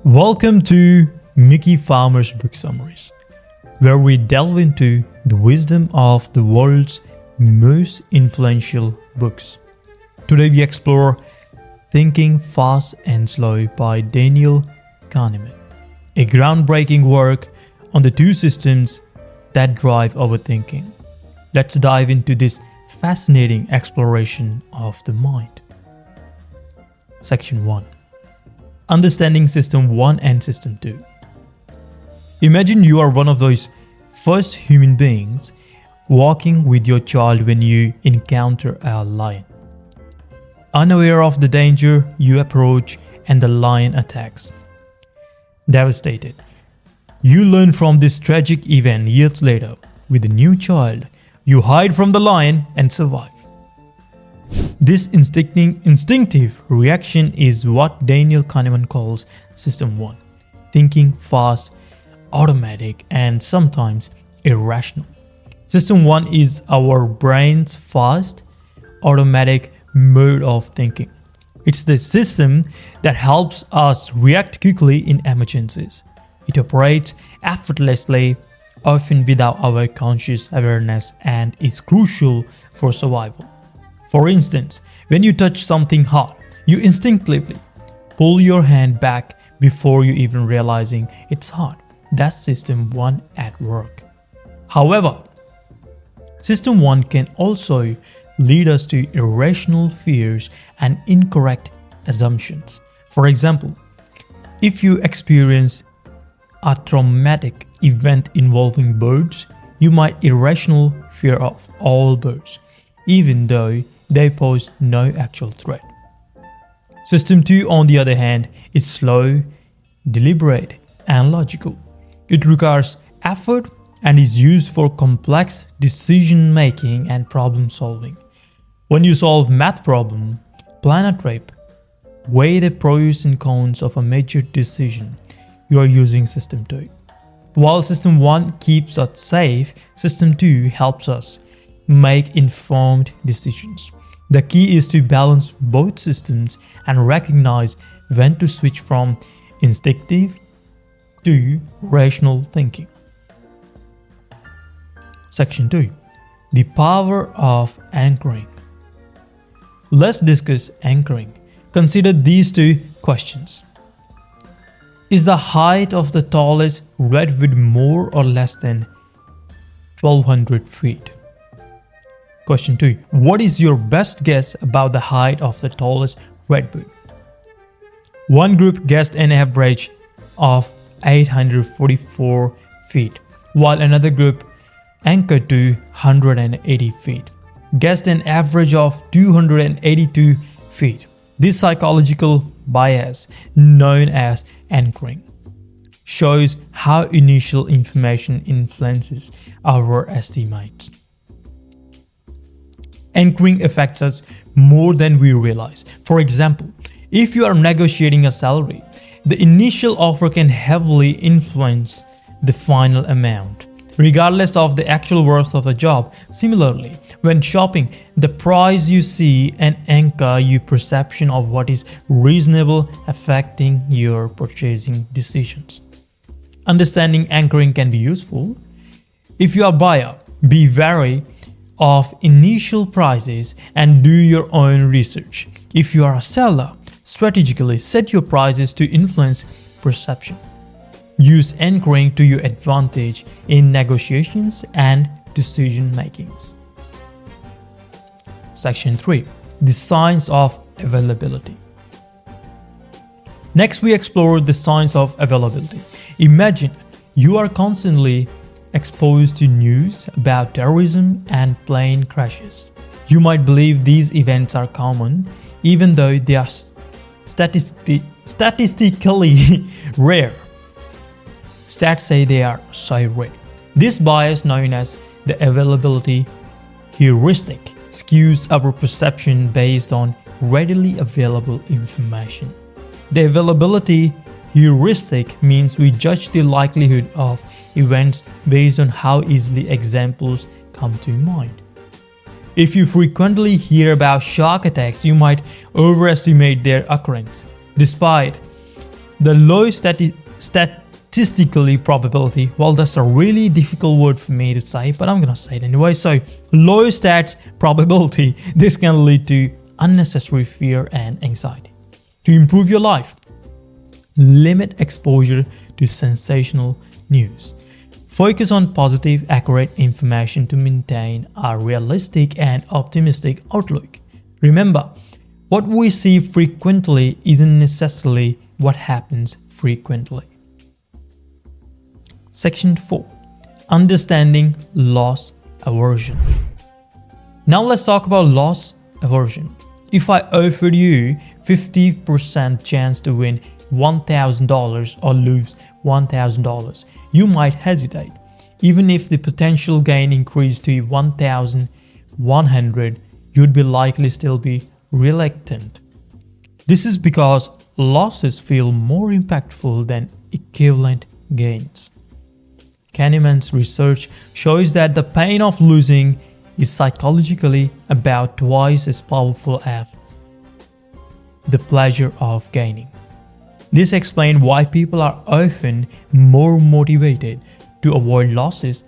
Welcome to Mickey Farmer's Book Summaries, where we delve into the wisdom of the world's most influential books. Today we explore Thinking Fast and Slow by Daniel Kahneman, a groundbreaking work on the two systems that drive our thinking. Let's dive into this fascinating exploration of the mind. Section 1. Understanding System 1 and System 2. Imagine you are one of those first human beings walking with your child when you encounter a lion. Unaware of the danger, you approach and the lion attacks. Devastated, you learn from this tragic event years later. With a new child, you hide from the lion and survive. This instinctive reaction is what Daniel Kahneman calls System 1, thinking fast, automatic, and sometimes irrational. System 1 is our brain's fast, automatic mode of thinking. It's the system that helps us react quickly in emergencies. It operates effortlessly, often without our conscious awareness, and is crucial for survival. For instance, when you touch something hot, you instinctively pull your hand back before you even realizing it's hot. That's System 1 at work. However, System 1 can also lead us to irrational fears and incorrect assumptions. For example, if you experience a traumatic event involving birds, you might irrational fear of all birds, even though they pose no actual threat. System 2, on the other hand, is slow, deliberate, and logical. It requires effort and is used for complex decision making and problem solving. When you solve math problem, plan a trip, weigh the pros and cons of a major decision, you are using System 2. While System 1 keeps us safe, System 2 helps us make informed decisions. The key is to balance both systems and recognize when to switch from instinctive to rational thinking. Section 2. The power of anchoring. Let's discuss anchoring. Consider these two questions. Is the height of the tallest redwood more or less than 1,200 feet? Question 2. What is your best guess about the height of the tallest redwood? One group guessed an average of 844 feet, while another group, anchored to 180 feet, guessed an average of 282 feet. This psychological bias, known as anchoring, shows how initial information influences our estimates. Anchoring affects us more than we realize. For example, if you are negotiating a salary, the initial offer can heavily influence the final amount, regardless of the actual worth of the job. Similarly, when shopping, the price you see and anchor your perception of what is reasonable, affecting your purchasing decisions. Understanding anchoring can be useful. If you are a buyer, be wary of initial prices and do your own research. If you are a seller, strategically set your prices to influence perception. Use anchoring to your advantage in negotiations and decision makings. Section 3. The science of availability. Next, we explore the science of availability. Imagine you are constantly exposed to news about terrorism and plane crashes. You might believe these events are common, even though they are statistically rare. Stats say they are so rare. This bias, known as the availability heuristic, skews our perception based on readily available information. The availability heuristic means we judge the likelihood of events based on how easily examples come to mind. If you frequently hear about shark attacks, you might overestimate their occurrence, despite The low statistically probability, well, that's a really difficult word for me to say, but I'm gonna say it anyway. So low stats probability, this can lead to unnecessary fear and anxiety. To improve your life, limit exposure to sensational news. Focus on positive, accurate information to maintain a realistic and optimistic outlook. Remember, what we see frequently isn't necessarily what happens frequently. Section 4. Understanding loss aversion. Now let's talk about loss aversion. If I offered you 50% chance to win $1,000 or lose $1,000, you might hesitate. Even if the potential gain increased to 1,100, you'd be likely still be reluctant. This is because losses feel more impactful than equivalent gains. Kahneman's research shows that the pain of losing is psychologically about twice as powerful as the pleasure of gaining. This explains why people are often more motivated to avoid losses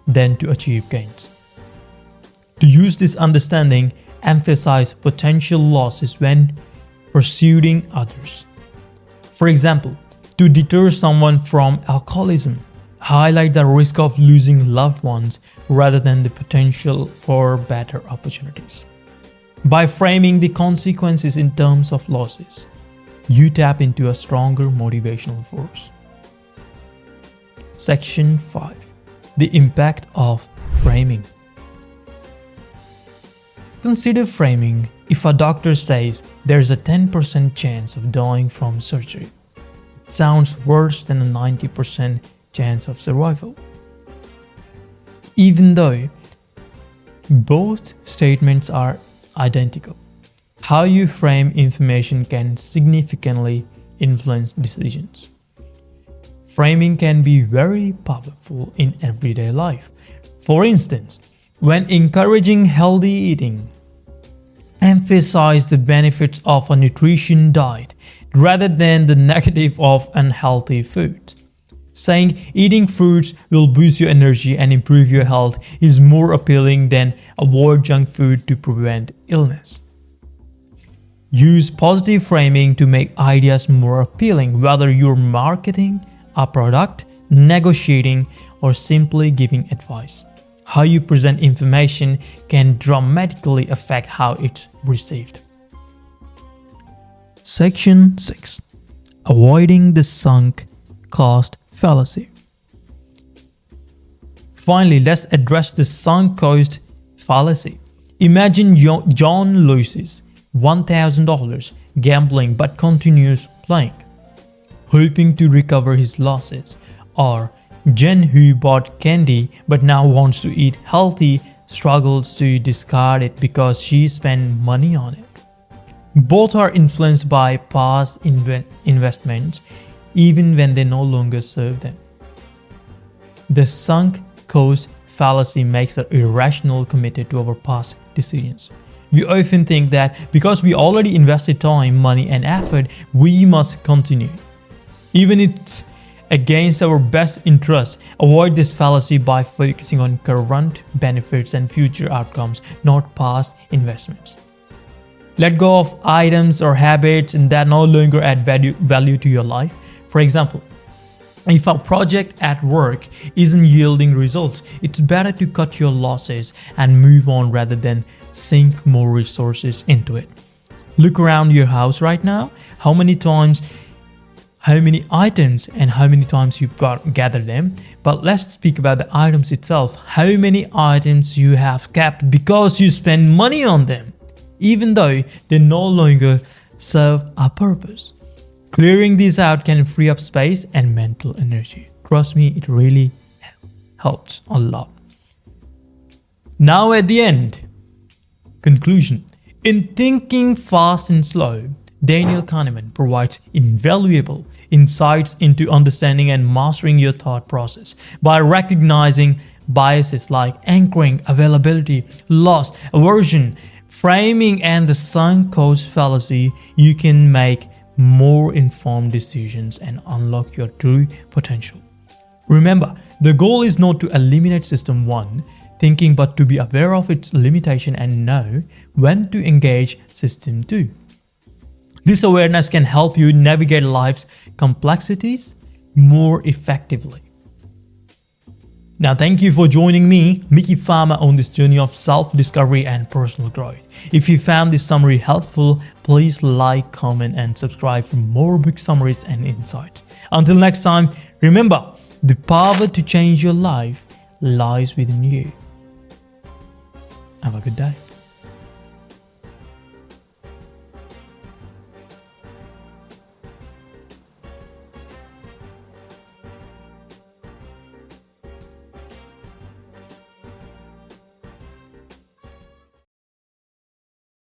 than to achieve gains. To use this understanding, emphasize potential losses when pursuing others. For example, to deter someone from alcoholism, highlight the risk of losing loved ones rather than the potential for better opportunities. By framing the consequences in terms of losses, you tap into a stronger motivational force. Section 5. The impact of framing. Consider framing. If a doctor says there's a 10% chance of dying from surgery, it sounds worse than a 90% chance of survival. Even though both statements are identical, how you frame information can significantly influence decisions. Framing can be very powerful in everyday life. For instance, when encouraging healthy eating, emphasize the benefits of a nutrition diet rather than the negative of unhealthy food. Saying eating fruits will boost your energy and improve your health is more appealing than avoid junk food to prevent illness. Use positive framing to make ideas more appealing, whether you're marketing a product, negotiating, or simply giving advice. How you present information can dramatically affect how it's received. Section 6. Avoiding the sunk cost fallacy. Finally, let's address the sunk cost fallacy. Imagine John loses $1,000 gambling but continues playing, hoping to recover his losses. Or Jen, who bought candy but now wants to eat healthy, struggles to discard it because she spent money on it. Both are influenced by past investments, even when they no longer serve them. The sunk cost fallacy makes us irrational committed to our past decisions. We often think that because we already invested time, money, and effort, we must continue. Even if it's against our best interests, avoid this fallacy by focusing on current benefits and future outcomes, not past investments. Let go of items or habits that no longer add value to your life. For example, if a project at work isn't yielding results, it's better to cut your losses and move on rather than sink more resources into it. Look around your house right now. How many items and how many times you've gathered them. But let's speak about the items itself. How many items you have kept because you spend money on them, even though they no longer serve a purpose. Clearing these out can free up space and mental energy. Trust me, it really helps a lot. Now at the end, conclusion. In Thinking Fast and Slow, Daniel Kahneman provides invaluable insights into understanding and mastering your thought process. By recognizing biases like anchoring, availability, loss, aversion, framing, and the sunk cost fallacy, you can make more informed decisions and unlock your true potential. Remember, the goal is not to eliminate System 1 thinking but to be aware of its limitation and know when to engage System 2. This awareness can help you navigate life's complexities more effectively. Now, thank you for joining me, Mickey Farmer, on this journey of self-discovery and personal growth. If you found this summary helpful, please like, comment, and subscribe for more book summaries and insights. Until next time, remember, the power to change your life lies within you. Have a good day.